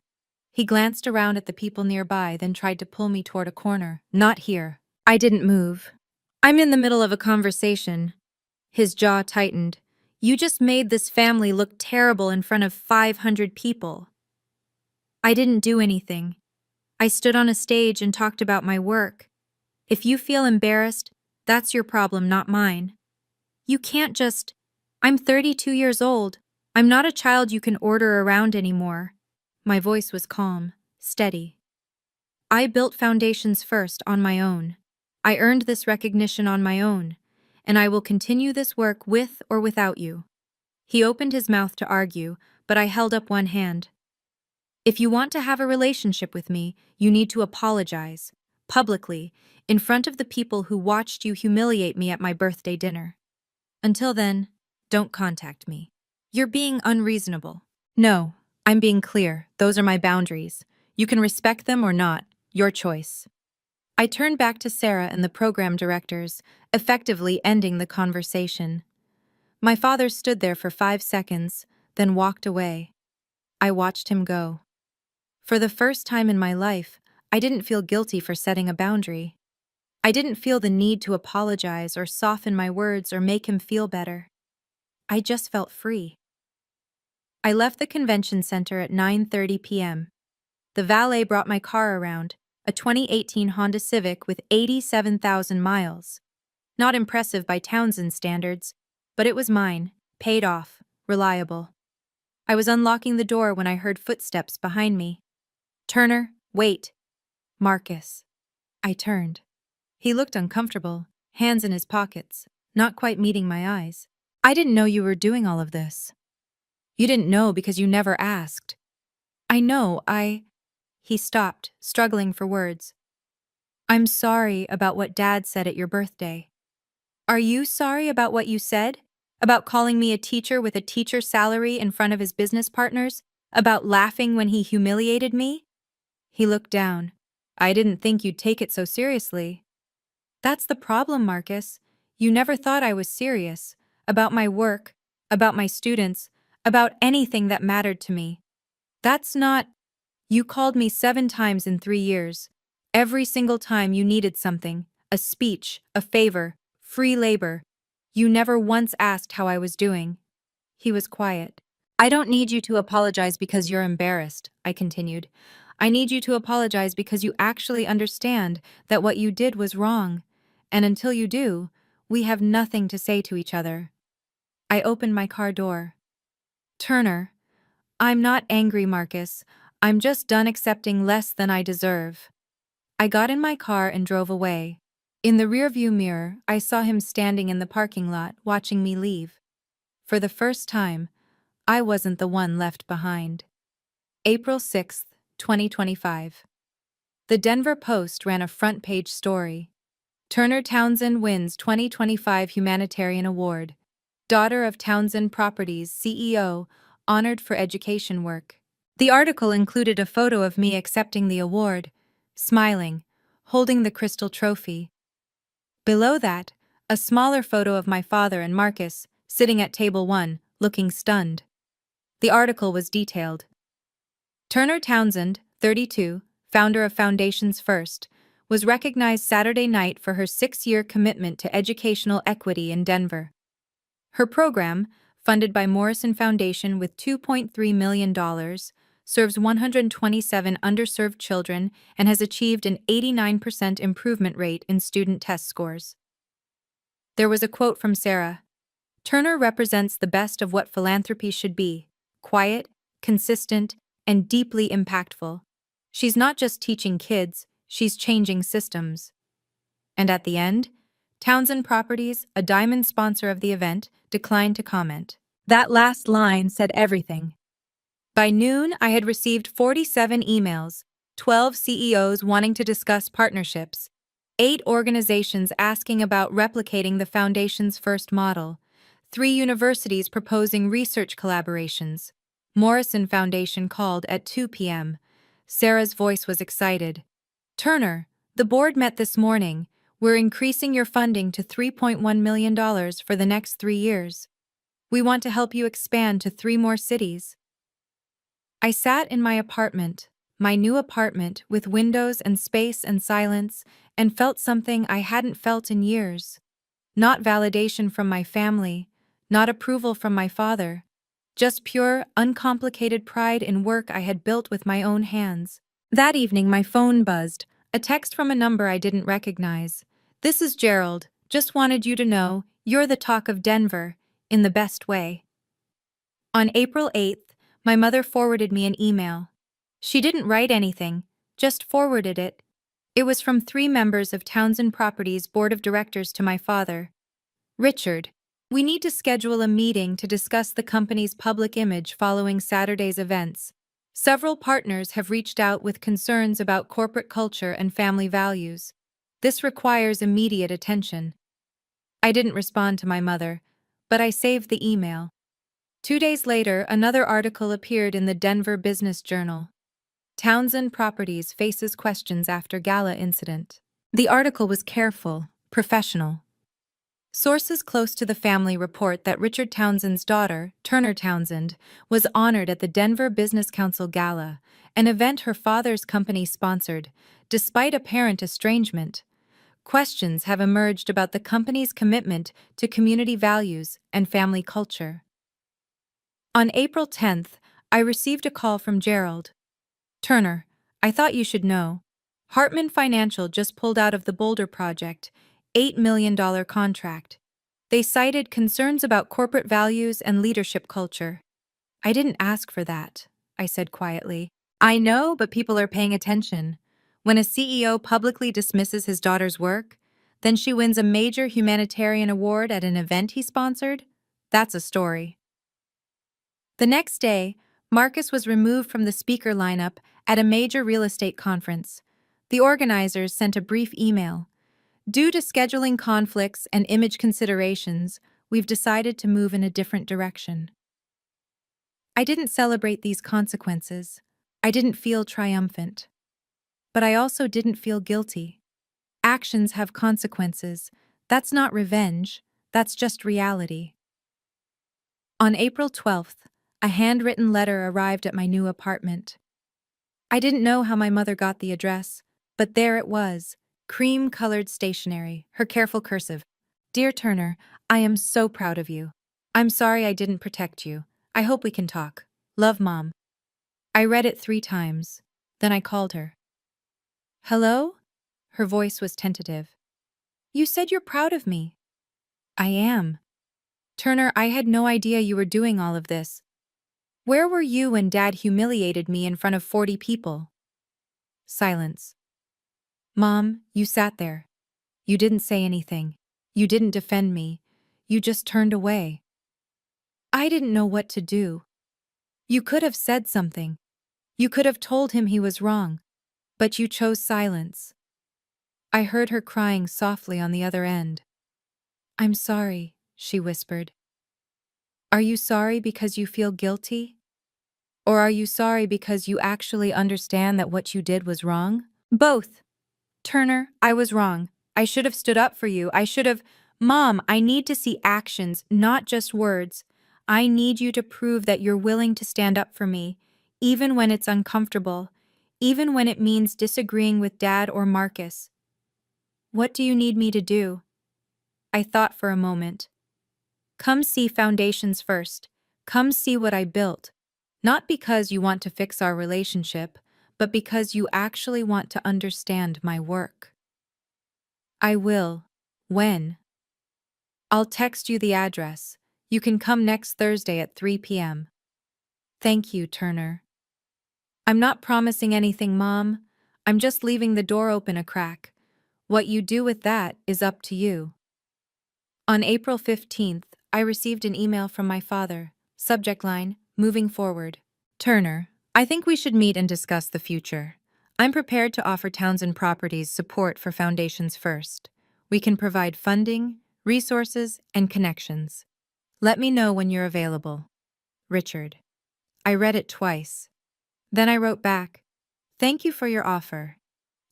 He glanced around at the people nearby, then tried to pull me toward a corner. Not here. I didn't move. I'm in the middle of a conversation. His jaw tightened. You just made this family look terrible in front of 500 people. I didn't do anything. I stood on a stage and talked about my work. If you feel embarrassed, that's your problem, not mine. You can't just... I'm 32 years old. I'm not a child you can order around anymore. My voice was calm, steady. I built foundations first on my own. I earned this recognition on my own, and I will continue this work with or without you. He opened his mouth to argue, but I held up one hand. If you want to have a relationship with me, you need to apologize, publicly, in front of the people who watched you humiliate me at my birthday dinner. Until then, don't contact me. You're being unreasonable. No, I'm being clear. Those are my boundaries. You can respect them or not. Your choice. I turned back to Sarah and the program directors, effectively ending the conversation. My father stood there for 5 seconds, then walked away. I watched him go. For the first time in my life, I didn't feel guilty for setting a boundary. I didn't feel the need to apologize or soften my words or make him feel better. I just felt free. I left the convention center at 9:30 p.m. The valet brought my car around, a 2018 Honda Civic with 87,000 miles. Not impressive by Townsend standards, but it was mine, paid off, reliable. I was unlocking the door when I heard footsteps behind me. Turner, wait. Marcus. I turned. He looked uncomfortable, hands in his pockets, not quite meeting my eyes. I didn't know you were doing all of this. You didn't know because you never asked. I know, He stopped, struggling for words. I'm sorry about what Dad said at your birthday. Are you sorry about what you said? About calling me a teacher with a teacher's salary in front of his business partners? About laughing when he humiliated me? He looked down. I didn't think you'd take it so seriously. That's the problem, Marcus. You never thought I was serious. About my work, about my students, about anything that mattered to me. That's not... You called me 7 times in 3 years. Every single time you needed something, a speech, a favor, free labor. You never once asked how I was doing. He was quiet. I don't need you to apologize because you're embarrassed, I continued. I need you to apologize because you actually understand that what you did was wrong. And until you do, we have nothing to say to each other. I opened my car door. Turner, I'm not angry, Marcus. I'm just done accepting less than I deserve. I got in my car and drove away. In the rearview mirror, I saw him standing in the parking lot, watching me leave. For the first time, I wasn't the one left behind. April 6, 2025. The Denver Post ran a front-page story. Turner Townsend wins 2025 Humanitarian Award. Daughter of Townsend Properties CEO, honored for education work. The article included a photo of me accepting the award, smiling, holding the crystal trophy. Below that, a smaller photo of my father and Marcus, sitting at table 1, looking stunned. The article was detailed. Turner Townsend, 32, founder of Foundations First, was recognized Saturday night for her 6-year commitment to educational equity in Denver. Her program, funded by Morrison Foundation with $2.3 million, serves 127 underserved children and has achieved an 89% improvement rate in student test scores. There was a quote from Sarah. Turner represents the best of what philanthropy should be: quiet, consistent, and deeply impactful. She's not just teaching kids, she's changing systems. And at the end, Townsend Properties, a diamond sponsor of the event, declined to comment. That last line said everything. By noon, I had received 47 emails, 12 CEOs wanting to discuss partnerships, 8 organizations asking about replicating the Foundation's first model, 3 universities proposing research collaborations. Morrison Foundation called at 2 p.m. Sarah's voice was excited. Turner, the board met this morning. We're increasing your funding to $3.1 million for the next 3 years. We want to help you expand to 3 more cities. I sat in my apartment, my new apartment with windows and space and silence, and felt something I hadn't felt in years. Not validation from my family, not approval from my father, just pure, uncomplicated pride in work I had built with my own hands. That evening, my phone buzzed, a text from a number I didn't recognize. "This is Gerald. Just wanted you to know, you're the talk of Denver, in the best way." On April 8th, my mother forwarded me an email. She didn't write anything, just forwarded it. It was from 3 members of Townsend Properties Board of Directors to my father. "Richard, we need to schedule a meeting to discuss the company's public image following Saturday's events. Several partners have reached out with concerns about corporate culture and family values. This requires immediate attention." I didn't respond to my mother, but I saved the email. 2 days later, another article appeared in the Denver Business Journal. Townsend Properties faces questions after gala incident. The article was careful, professional. Sources close to the family report that Richard Townsend's daughter, Turner Townsend, was honored at the Denver Business Council Gala, an event her father's company sponsored, despite apparent estrangement. Questions have emerged about the company's commitment to community values and family culture. On April 10th, I received a call from Gerald. "Turner, I thought you should know. Hartman Financial just pulled out of the Boulder project, $8 million contract. They cited concerns about corporate values and leadership culture." "I didn't ask for that," I said quietly. "I know, but people are paying attention. When a CEO publicly dismisses his daughter's work, then she wins a major humanitarian award at an event he sponsored, that's a story." The next day, Marcus was removed from the speaker lineup at a major real estate conference. The organizers sent a brief email. "Due to scheduling conflicts and image considerations, we've decided to move in a different direction." I didn't celebrate these consequences. I didn't feel triumphant. But I also didn't feel guilty. Actions have consequences. That's not revenge. That's just reality. On April 12th, a handwritten letter arrived at my new apartment. I didn't know how my mother got the address, but there it was, cream-colored stationery, her careful cursive. "Dear Turner, I am so proud of you. I'm sorry I didn't protect you. I hope we can talk. Love, Mom." I read it 3 times. Then I called her. "Hello?" Her voice was tentative. "You said you're proud of me." "I am." "Turner, I had no idea you were doing all of this. Where were you when Dad humiliated me in front of 40 people?" Silence. "Mom, you sat there. You didn't say anything. You didn't defend me. You just turned away. I didn't know what to do. You could have said something. You could have told him he was wrong. But you chose silence." I heard her crying softly on the other end. "I'm sorry," she whispered. "Are you sorry because you feel guilty? Or are you sorry because you actually understand that what you did was wrong?" "Both. Turner, I was wrong. I should have stood up for you. I should have— Mom, I need to see actions, not just words. I need you to prove that you're willing to stand up for me, even when it's uncomfortable, even when it means disagreeing with Dad or Marcus." "What do you need me to do?" I thought for a moment. "Come see Foundations First. Come see what I built. Not because you want to fix our relationship, but because you actually want to understand my work." "I will. When?" "I'll text you the address. You can come next Thursday at 3 p.m. "Thank you, Turner." "I'm not promising anything, Mom. I'm just leaving the door open a crack. What you do with that is up to you." On April 15th, I received an email from my father. Subject line, "Moving forward." "Turner, I think we should meet and discuss the future. I'm prepared to offer Townsend Properties support for Foundations First. We can provide funding, resources, and connections. Let me know when you're available. Richard." I read it twice. Then I wrote back, "Thank you for your offer.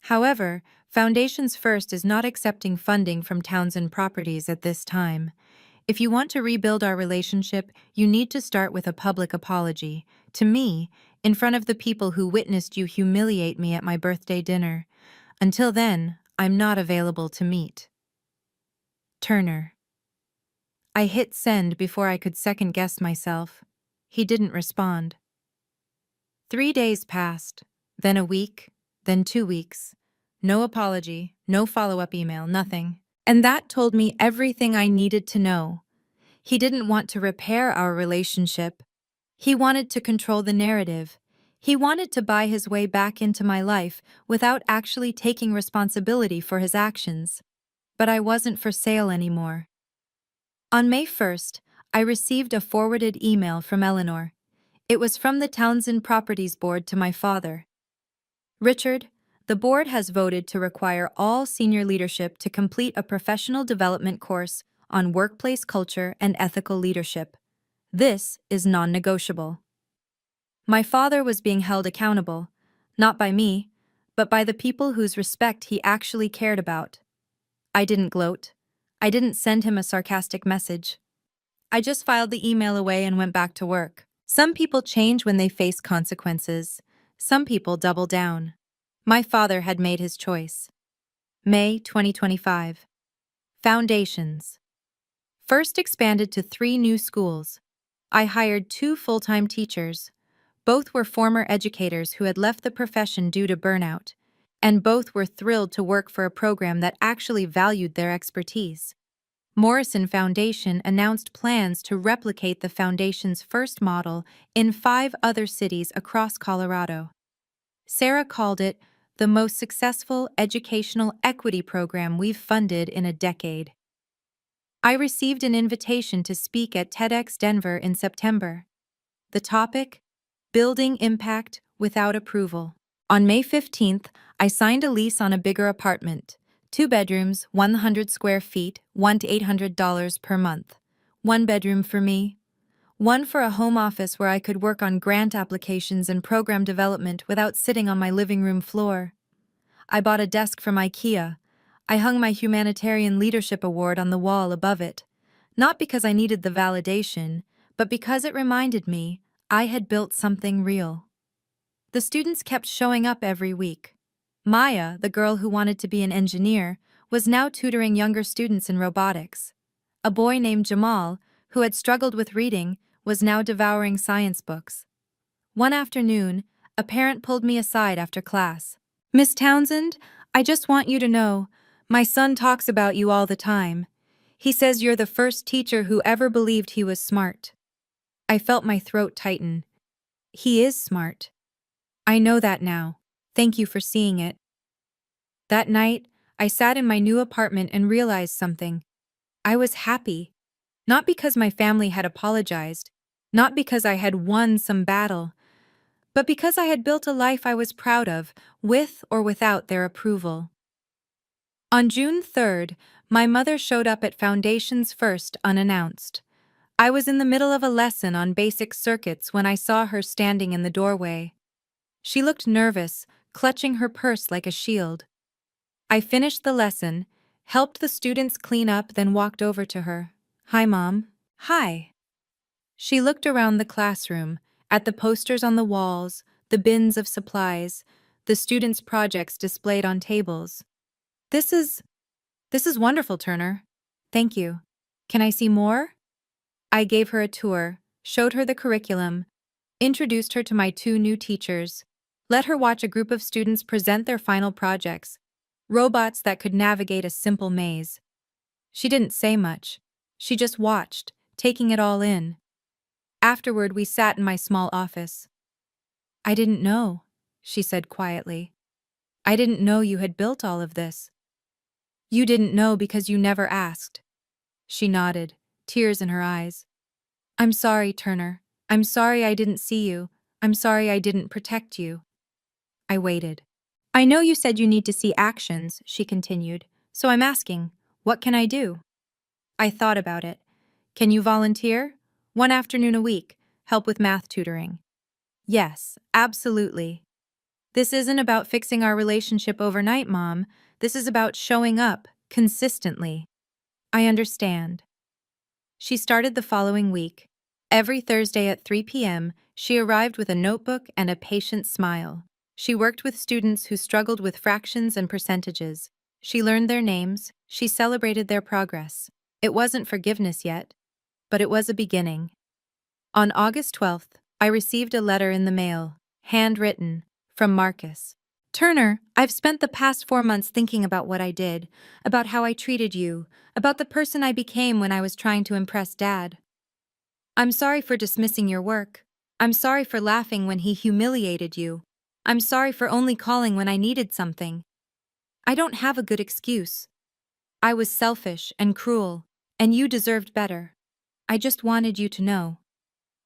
However, Foundations First is not accepting funding from Townsend Properties at this time. If you want to rebuild our relationship, you need to start with a public apology. To me, in front of the people who witnessed you humiliate me at my birthday dinner. Until then, I'm not available to meet. Turner. I hit send before I could second-guess myself. He didn't respond. 3 days passed, then a week, then 2 weeks. No apology, no follow-up email, nothing. And that told me everything I needed to know. He didn't want to repair our relationship. He wanted to control the narrative. He wanted to buy his way back into my life without actually taking responsibility for his actions. But I wasn't for sale anymore. On May 1st, I received a forwarded email from Eleanor. It was from the Townsend Properties Board to my father. Richard, the board has voted to require all senior leadership to complete a professional development course on workplace culture and ethical leadership. This is non-negotiable. My father was being held accountable, not by me, but by the people whose respect he actually cared about. I didn't gloat. I didn't send him a sarcastic message. I just filed the email away and went back to work. Some people change when they face consequences. Some people double down. My father had made his choice. May 2025. Foundations. First expanded to 3 new schools. I hired 2 full-time teachers. Both were former educators who had left the profession due to burnout, and both were thrilled to work for a program that actually valued their expertise. Morrison Foundation announced plans to replicate the foundation's first model in 5 other cities across Colorado. Sarah called it the most successful educational equity program we've funded in a decade. I received an invitation to speak at TEDx Denver in September. The topic: Building Impact Without Approval. On May 15th, I signed a lease on a bigger apartment. 2 bedrooms, 100 square feet, $100 to $800 per month. 1 bedroom for me. 1 for a home office where I could work on grant applications and program development without sitting on my living room floor. I bought a desk from IKEA. I hung my Humanitarian Leadership Award on the wall above it. Not because I needed the validation, but because it reminded me I had built something real. The students kept showing up every week. Maya, the girl who wanted to be an engineer, was now tutoring younger students in robotics. A boy named Jamal, who had struggled with reading, was now devouring science books. One afternoon, a parent pulled me aside after class. "Miss Townsend, I just want you to know, my son talks about you all the time. He says you're the first teacher who ever believed he was smart." I felt my throat tighten. He is smart. I know that now. Thank you for seeing it. That night, I sat in my new apartment and realized something. I was happy. Not because my family had apologized, not because I had won some battle, but because I had built a life I was proud of, with or without their approval. On June 3rd, my mother showed up at Foundation's first unannounced. I was in the middle of a lesson on basic circuits when I saw her standing in the doorway. She looked nervous, clutching her purse like a shield. I finished the lesson, helped the students clean up, then walked over to her. "Hi, Mom." "Hi." She looked around the classroom, at the posters on the walls, the bins of supplies, the students' projects displayed on tables. This is wonderful, Turner. Thank you. Can I see more?" I gave her a tour, showed her the curriculum, introduced her to my 2 new teachers, let her watch a group of students present their final projects, robots that could navigate a simple maze. She didn't say much. She just watched, taking it all in. Afterward, we sat in my small office. "I didn't know," she said quietly. "I didn't know you had built all of this." "You didn't know because you never asked." She nodded, tears in her eyes. "I'm sorry, Turner. I'm sorry I didn't see you. I'm sorry I didn't protect you." I waited. "I know you said you need to see actions," she continued, "so I'm asking, what can I do?" I thought about it. "Can you volunteer? 1 afternoon a week, help with math tutoring." "Yes, absolutely." "This isn't about fixing our relationship overnight, Mom. This is about showing up, consistently." "I understand." She started the following week. Every Thursday at 3 p.m., she arrived with a notebook and a patient smile. She worked with students who struggled with fractions and percentages. She learned their names, she celebrated their progress. It wasn't forgiveness yet, but it was a beginning. On August 12th, I received a letter in the mail, handwritten, from Marcus. Turner, I've spent the past 4 months thinking about what I did, about how I treated you, about the person I became when I was trying to impress Dad. I'm sorry for dismissing your work. I'm sorry for laughing when he humiliated you. I'm sorry for only calling when I needed something. I don't have a good excuse. I was selfish and cruel, and you deserved better. I just wanted you to know.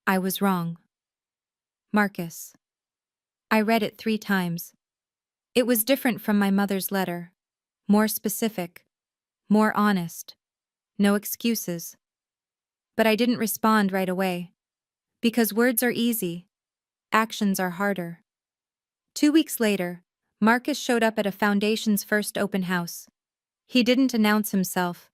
I was wrong. Marcus. I read it 3 times. It was different from my mother's letter. More specific. More honest. No excuses. But I didn't respond right away. Because words are easy. Actions are harder. 2 weeks later, Marcus showed up at a foundation's first open house. He didn't announce himself.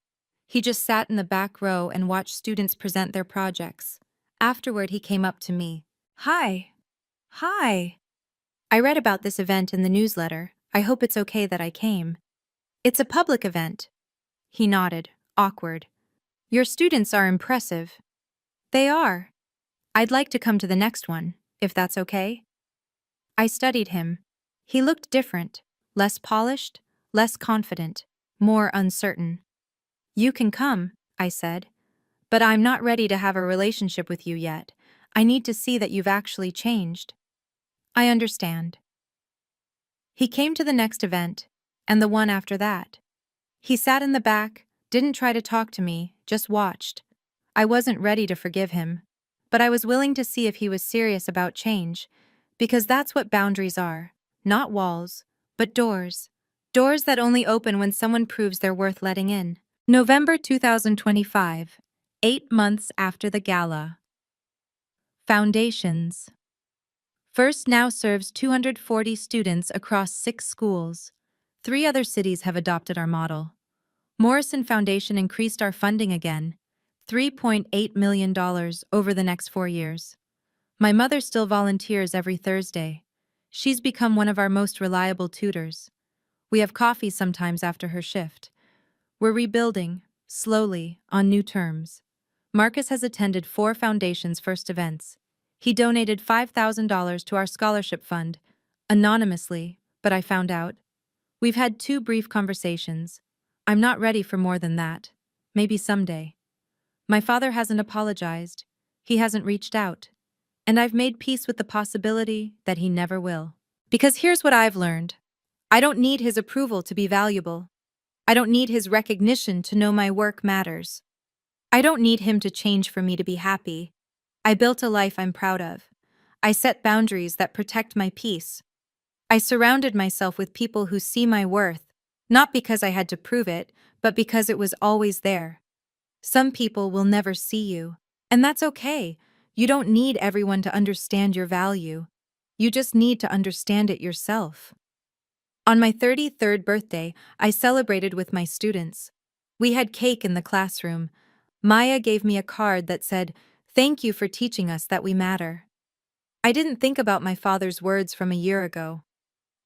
He just sat in the back row and watched students present their projects. Afterward, he came up to me. Hi. Hi. I read about this event in the newsletter. I hope it's okay that I came. It's a public event. He nodded, awkward. Your students are impressive. They are. I'd like to come to the next one, if that's okay. I studied him. He looked different, less polished, less confident, more uncertain. You can come, I said. But I'm not ready to have a relationship with you yet. I need to see that you've actually changed. I understand. He came to the next event, and the one after that. He sat in the back, didn't try to talk to me, just watched. I wasn't ready to forgive him, but I was willing to see if he was serious about change, because that's what boundaries are, not walls, but doors. Doors that only open when someone proves they're worth letting in. November 2025, 8 months after the gala. Foundations. First now serves 240 students across 6 schools. 3 other cities have adopted our model. Morrison Foundation increased our funding again, $3.8 million over the next 4 years. My mother still volunteers every Thursday. She's become one of our most reliable tutors. We have coffee sometimes after her shift. We're rebuilding, slowly, on new terms. Marcus has attended 4 Foundation's first events. He donated $5,000 to our scholarship fund, anonymously, but I found out. We've had 2 brief conversations. I'm not ready for more than that. Maybe someday. My father hasn't apologized. He hasn't reached out. And I've made peace with the possibility that he never will. Because here's what I've learned. I don't need his approval to be valuable. I don't need his recognition to know my work matters. I don't need him to change for me to be happy. I built a life I'm proud of. I set boundaries that protect my peace. I surrounded myself with people who see my worth, not because I had to prove it, but because it was always there. Some people will never see you, and that's okay. You don't need everyone to understand your value. You just need to understand it yourself. On my 33rd birthday, I celebrated with my students. We had cake in the classroom. Maya gave me a card that said, "Thank you for teaching us that we matter." I didn't think about my father's words from a year ago.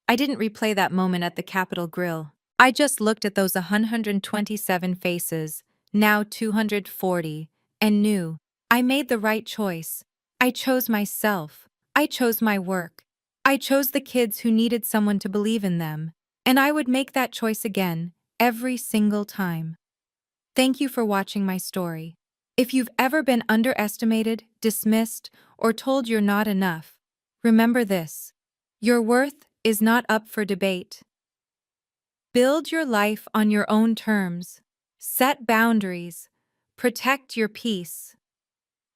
I didn't replay that moment at the Capitol Grill. I just looked at those 127 faces, now 240, and knew I made the right choice. I chose myself. I chose my work. I chose the kids who needed someone to believe in them. And I would make that choice again, every single time. Thank you for watching my story. If you've ever been underestimated, dismissed, or told you're not enough, remember this. Your worth is not up for debate. Build your life on your own terms. Set boundaries. Protect your peace.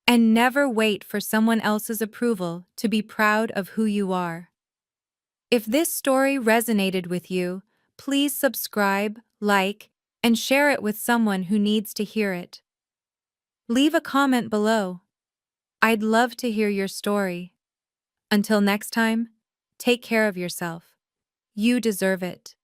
And never wait for someone else's approval to be proud of who you are. If this story resonated with you, please subscribe, like, and share it with someone who needs to hear it. Leave a comment below. I'd love to hear your story. Until next time, take care of yourself. You deserve it.